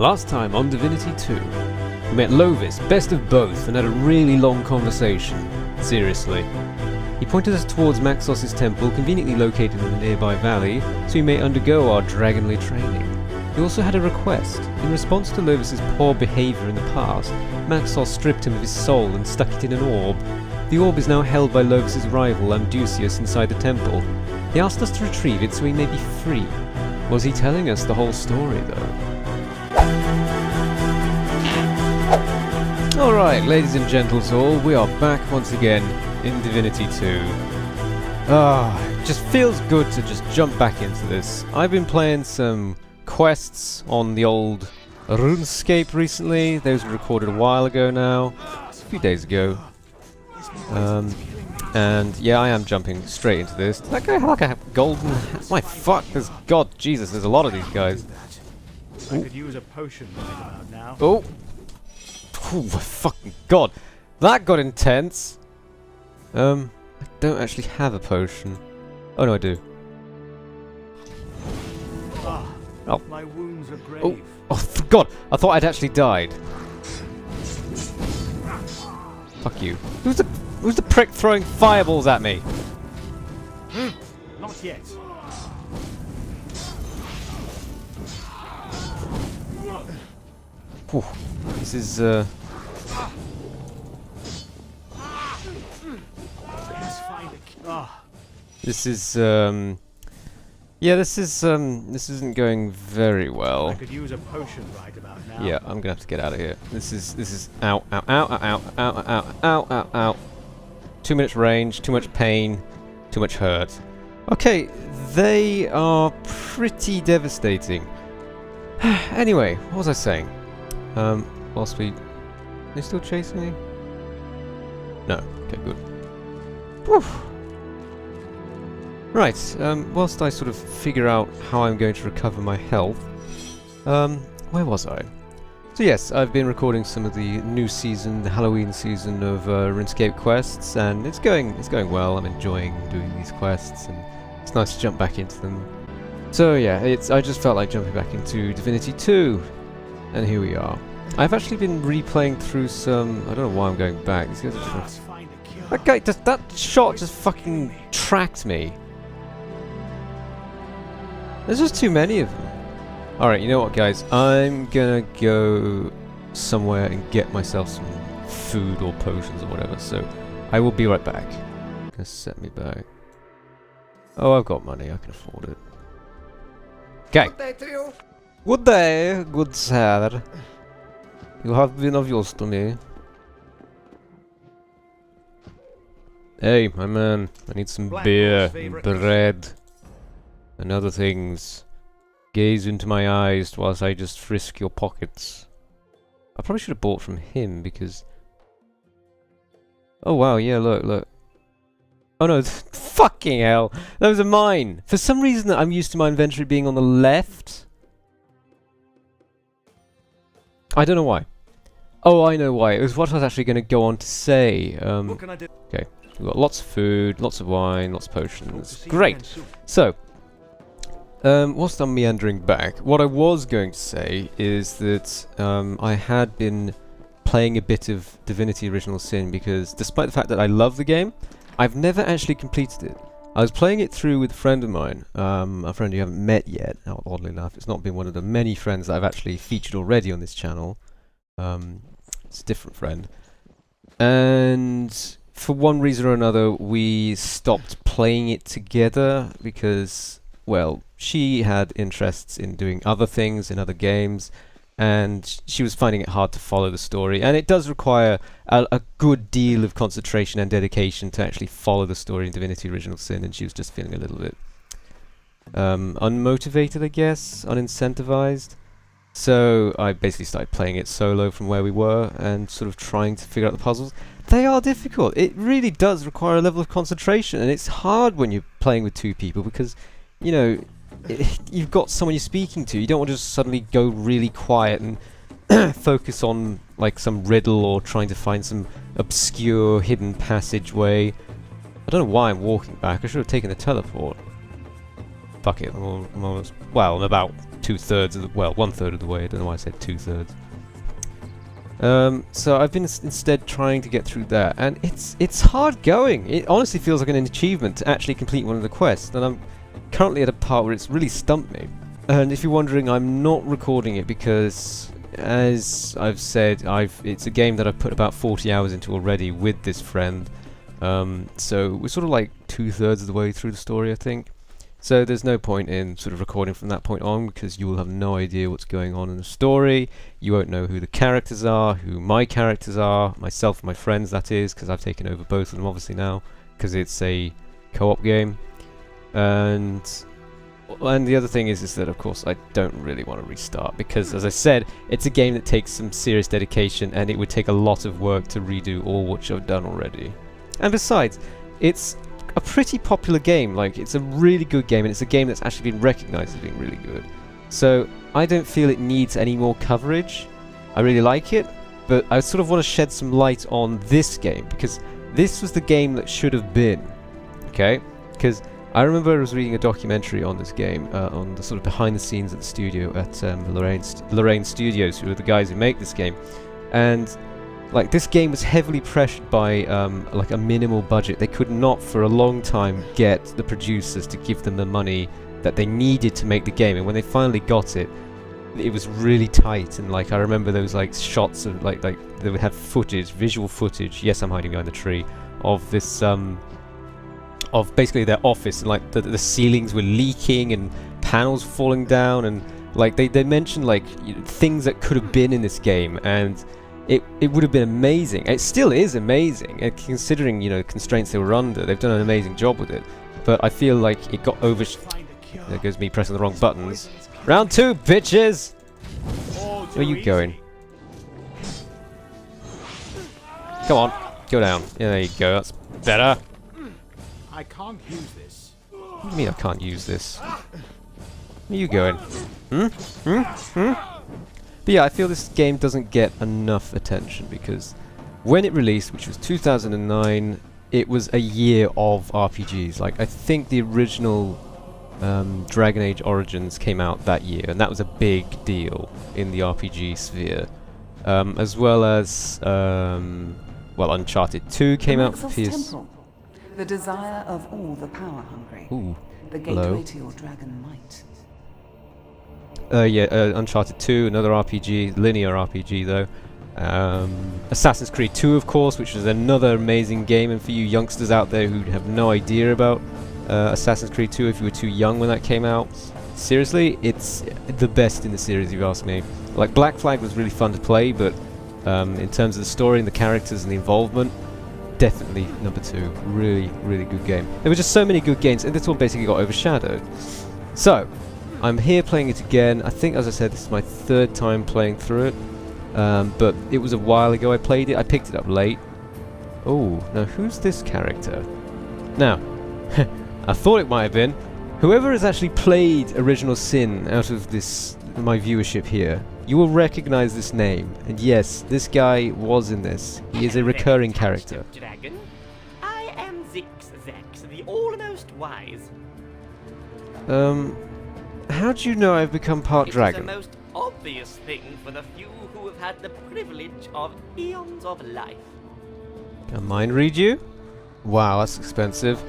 Last time on Divinity 2, we met Lovis, best of both, and had a really long conversation. Seriously. He pointed us towards Maxos' temple, conveniently located in the nearby valley, so we may undergo our dragonly training. He also had a request. In response to Lovis' poor behaviour in the past, Maxos stripped him of his soul and stuck it in an orb. The orb is now held by Lovis' rival, Amdusius, inside the temple. He asked us to retrieve it so he may be free. Was he telling us the whole story, though? Alright, ladies and gentles all, we are back once again in Divinity 2. It just feels good to just jump back into this. I've been playing some quests on the old RuneScape recently. Those were recorded a while ago now, a few days ago. And yeah, I am jumping straight into this. Does that guy have like a golden... My fuck, God, Jesus, there's a lot of these guys. I could use a potion right about now. Oh! Oh my fucking God! That got intense! I don't actually have a potion. Oh no, I do. Oh. My wounds are grave. Oh God! I thought I'd actually died. Fuck you. Who's the prick throwing fireballs at me? Not yet. Whew. This is This is yeah, this isn't going very well. I could use a potion right about now. Yeah, I'm gonna have to get out of here. This is ow, ow, ow, ow, ow, ow, ow, ow, ow. 2 minutes range, too much pain, too much hurt. Okay, they are pretty devastating. Anyway, what was I saying? Whilst we... Are they still chasing me? No. Okay, good. Whew. Right, whilst I sort of figure out how I'm going to recover my health, where was I? So yes, I've been recording some of the new season, the Halloween season of RuneScape quests, and it's going well. I'm enjoying doing these quests, and it's nice to jump back into them. So yeah, I just felt like jumping back into Divinity 2, and here we are. I've actually been replaying through some... I don't know why I'm going back. These guys are just... That guy, that shot just fucking tracked me. There's just too many of them. Alright, you know what guys, I'm gonna go somewhere and get myself some food or potions or whatever, so I will be right back. Gonna set me back. Oh, I've got money, I can afford it. Okay. Good day to you. Good day, good sir. You have been of use to me. Hey, my man, I need some beer and bread and other things. Gaze into my eyes whilst I just frisk your pockets. I probably should have bought from him because... Oh wow, yeah, look. Oh no, fucking hell! Those are mine! For some reason I'm used to my inventory being on the left. I don't know why. Oh, I know why. It was what I was actually going to go on to say. What can I do? Okay, we've got lots of food, lots of wine, lots of potions. Great! So, whilst I'm meandering back, what I was going to say is that I had been playing a bit of Divinity Original Sin because despite the fact that I love the game, I've never actually completed it. I was playing it through with a friend of mine, a friend you haven't met yet, oddly enough. It's not been one of the many friends that I've actually featured already on this channel. It's a different friend. And for one reason or another, we stopped playing it together because, well, she had interests in doing other things in other games, and she was finding it hard to follow the story. And it does require a good deal of concentration and dedication to actually follow the story in Divinity Original Sin, and she was just feeling a little bit unmotivated, I guess, unincentivized. So I basically started playing it solo from where we were and sort of trying to figure out the puzzles. They are difficult. It really does require a level of concentration, and it's hard when you're playing with two people because, you know, you've got someone you're speaking to. You don't want to just suddenly go really quiet and focus on like some riddle or trying to find some obscure hidden passageway. I don't know why I'm walking back. I should have taken the teleport. Fuck it. I'm about 2/3 of the, well, 1/3 of the way. I don't know why I said 2/3. So I've been instead trying to get through that, and it's hard going. It honestly feels like an achievement to actually complete one of the quests, and I'm currently at a part where it's really stumped me. And if you're wondering, I'm not recording it because, as I've said, it's a game that I've put about 40 hours into already with this friend. So we're sort of like 2/3 of the way through the story, I think. So there's no point in sort of recording from that point on, because you will have no idea what's going on in the story. You won't know who the characters are, who my characters are, myself and my friends, that is, because I've taken over both of them obviously now, because it's a co-op game. And the other thing is that, of course, I don't really want to restart, because, as I said, it's a game that takes some serious dedication, and it would take a lot of work to redo all what I've done already. And besides, it's a pretty popular game. Like, it's a really good game, and it's a game that's actually been recognized as being really good. So I don't feel it needs any more coverage. I really like it, but I sort of want to shed some light on this game, because this was the game that should have been. Okay? Because I remember I was reading a documentary on this game, on the sort of behind the scenes at the studio at Lorraine Studios, who are the guys who make this game. And like, this game was heavily pressured by like a minimal budget. They could not for a long time get the producers to give them the money that they needed to make the game, and when they finally got it, it was really tight. And like, I remember those like shots of like they would have footage, visual footage, yes, I'm hiding behind the tree, of this of basically their office, and like the ceilings were leaking and panels falling down, and like they mentioned like things that could have been in this game, and it would have been amazing. It still is amazing, and considering, you know, the constraints they were under, they've done an amazing job with it. But I feel like it got there goes me pressing the wrong buttons. Round 2, bitches! Where are you going? Come on, go down. Yeah, there you go, that's better. I can't use this. What do you mean I can't use this? Where are you going? But yeah, I feel this game doesn't get enough attention, because when it released, which was 2009, it was a year of RPGs. Like, I think the original Dragon Age Origins came out that year, and that was a big deal in the RPG sphere. As well as, well, Uncharted 2 came out for PS... Temple, the desire of all the power hungry. Ooh, the hello. gateway to your dragon might. Yeah, Uncharted 2, another RPG, linear RPG though. Assassin's Creed 2, of course, which is another amazing game, and for you youngsters out there who have no idea about Assassin's Creed 2, if you were too young when that came out, seriously, it's the best in the series, if you ask me. Like, Black Flag was really fun to play, but in terms of the story and the characters and the involvement, definitely number 2. Really, really good game. There were just so many good games, and this one basically got overshadowed. So, I'm here playing it again. I think, as I said, this is my 3rd time playing through it. But it was a while ago I played it. I picked it up late. Oh, now who's this character? Now, I thought it might have been whoever has actually played Original Sin out of my viewership here. You will recognize this name. And yes, this guy was in this. He is a recurring character. Dragon. I am Zix Zax, the almost wise. How do you know I've become part dragon? It's the most obvious thing for the few who have had the privilege of eons of life. Can mine read you? Wow, that's expensive.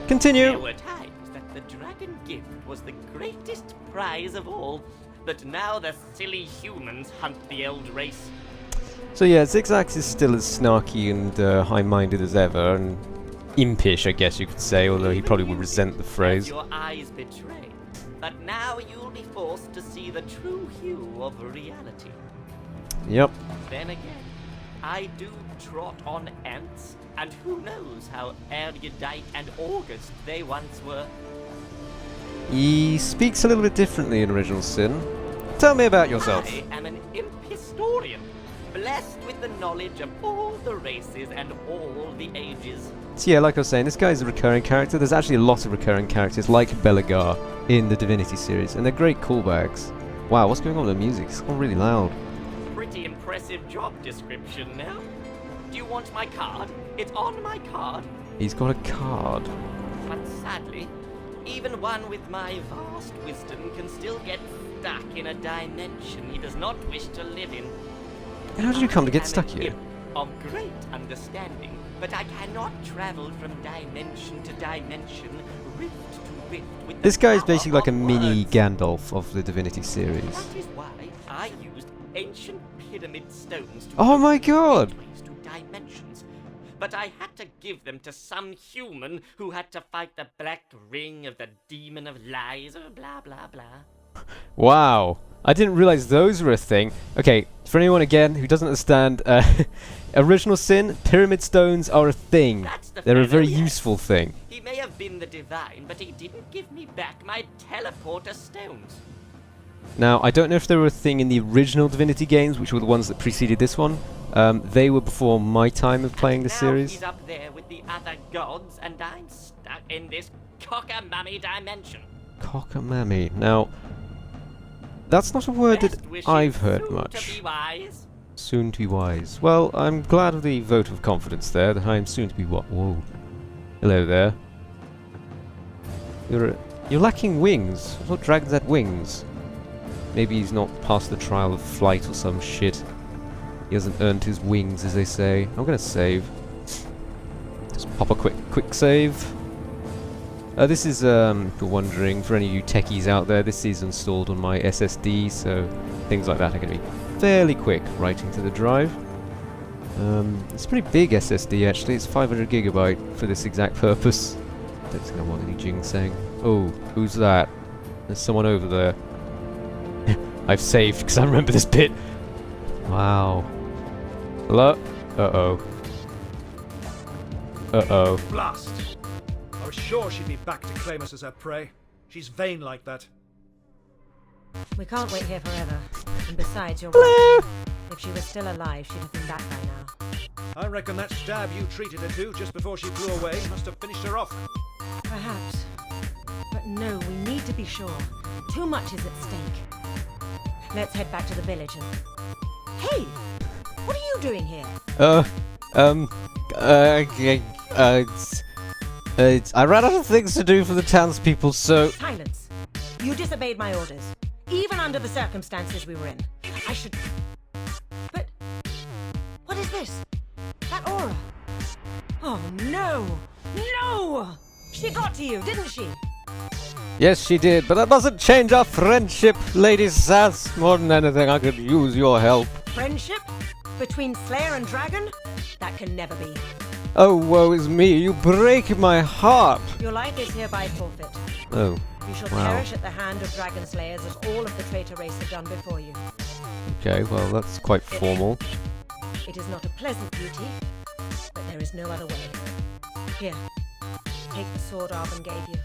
Continue! There were times that the dragon gift was the greatest prize of all, but now the silly humans hunt the old race. So yeah, Zigzax is still as snarky and high-minded as ever, and impish, I guess you could say, although he probably would resent the phrase. As your eyes betray. But now you'll be forced to see the true hue of reality. Yep. Then again, I do trot on ants, and who knows how erudite and august they once were. He speaks a little bit differently in Original Sin. Tell me about yourself. I am an imp historian, blessed with the knowledge of all the races and all the ages. So yeah, like I was saying, this guy's a recurring character. There's actually a lot of recurring characters, like Belagar in the Divinity series, and they're great callbacks. Wow, what's going on with the music? It's gone really loud. Pretty impressive job description now. Do you want my card? It's on my card. He's got a card. But sadly, even one with my vast wisdom can still get stuck in a dimension he does not wish to live in. How did you come to I get am stuck an here? imp of great understanding, but I cannot travel from dimension to dimension, rift to rift with This the guy is power basically like a of mini words. Gandalf of the Divinity series. That is why I used ancient pyramid stones to Oh my open god! gateways to dimensions. But I had to give them to some human who had to fight the black ring of the demon of lies, or blah blah blah. Wow. I didn't realize those were a thing. Okay, for anyone again who doesn't understand, original sin, pyramid stones are a thing. That's the They're a fellow, very yes. useful thing. He may have been the divine, but he didn't give me back my teleporter stones. Now, I don't know if they were a thing in the original Divinity games, which were the ones that preceded this one. They were before my time of playing the Now series. he's up there with the other gods, and I'm stuck in this cockamamie dimension. Cockamamie. Now, that's not a word Best that wishes I've heard soon much. To be wise. Soon to be wise. Well, I'm glad of the vote of confidence there, that I am soon to be what? Whoa. Hello there. You're lacking wings. I thought dragons had wings. Maybe he's not passed the trial of flight or some shit. He hasn't earned his wings, as they say. I'm gonna save. Just pop a quick save. This is, if you're wondering, for any of you techies out there, this is installed on my SSD, so things like that are going to be fairly quick writing to the drive. It's a pretty big SSD actually, it's 500 gigabyte for this exact purpose. Don't think I want any ginseng. Oh, who's that? There's someone over there. I've saved because I remember this bit. Wow. Hello? Uh-oh. Uh-oh. Blast! I was sure she'd be back to claim us as her prey. She's vain like that. We can't wait here forever. And besides, you're right. If she was still alive, she'd have been back by now. I reckon that stab you treated her to just before she flew away must have finished her off. Perhaps. But no, we need to be sure. Too much is at stake. Let's head back to the village and... Hey! What are you doing here? I ran out of things to do for the townspeople, so... Silence. You disobeyed my orders. Even under the circumstances we were in. I should... But... What is this? That aura? Oh no! No! She got to you, didn't she? Yes, she did, but that doesn't change our friendship, Lady Sass. More than anything, I could use your help. Friendship? Between Slayer and Dragon? That can never be. Oh, woe is me, you break my heart! Your life is hereby forfeit. Oh, You shall wow. perish at the hand of Dragon Slayers as all of the traitor race have done before you. Okay, well, that's quite formal. It is not a pleasant duty, but there is no other way. Here, take the sword Arvin gave you.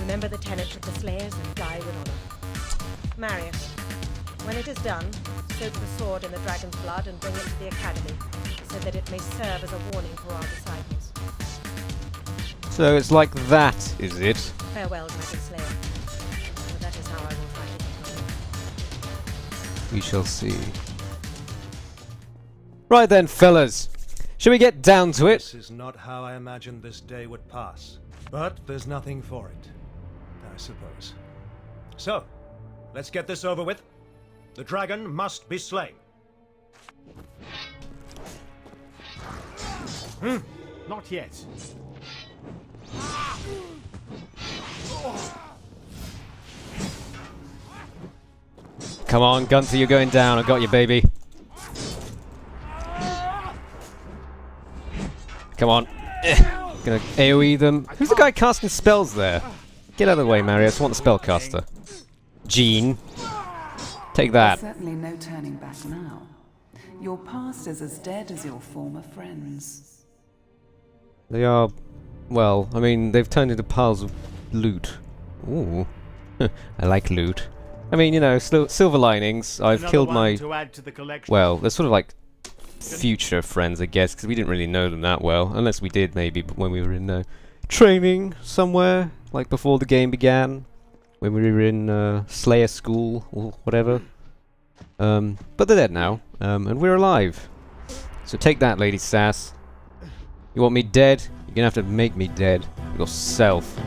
Remember the tenets of the Slayers and die with honor. Marius, when it is done, soak the sword in the dragon's blood and bring it to the academy, so that it may serve as a warning for our disciples. So it's like that, is it? Farewell, Dragon Slayer. For that is how I will fight it. We shall see. Right then, fellas. Shall we get down to it? This is not how I imagined this day would pass. But there's nothing for it, I suppose. So, let's get this over with. The dragon must be slain. Not yet. Come on, Gunther, you're going down. I got you, baby. Come on. Gonna AoE them. Who's the guy casting spells there? Get out of the way, Marius. I want the spellcaster. Jean. Take that. There's certainly no turning back now. Your past is as dead as your former friends. They are... Well, I mean, they've turned into piles of loot. Ooh. I like loot. I mean, you know, silver linings. I've Another killed one my... to add to the collection. Well, they're sort of like future friends, I guess, because we didn't really know them that well. Unless we did, maybe, but when we were in training somewhere, like before the game began. When we were in Slayer school, or whatever. But they're dead now, and we're alive. So take that, Lady Sass. You want me dead? You're gonna have to make me dead yourself.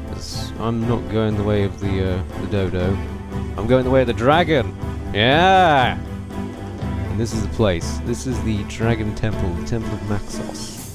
'Cause I'm not going the way of the dodo. I'm going the way of the dragon. Yeah. And this is the place. This is the Dragon Temple, the Temple of Maxos.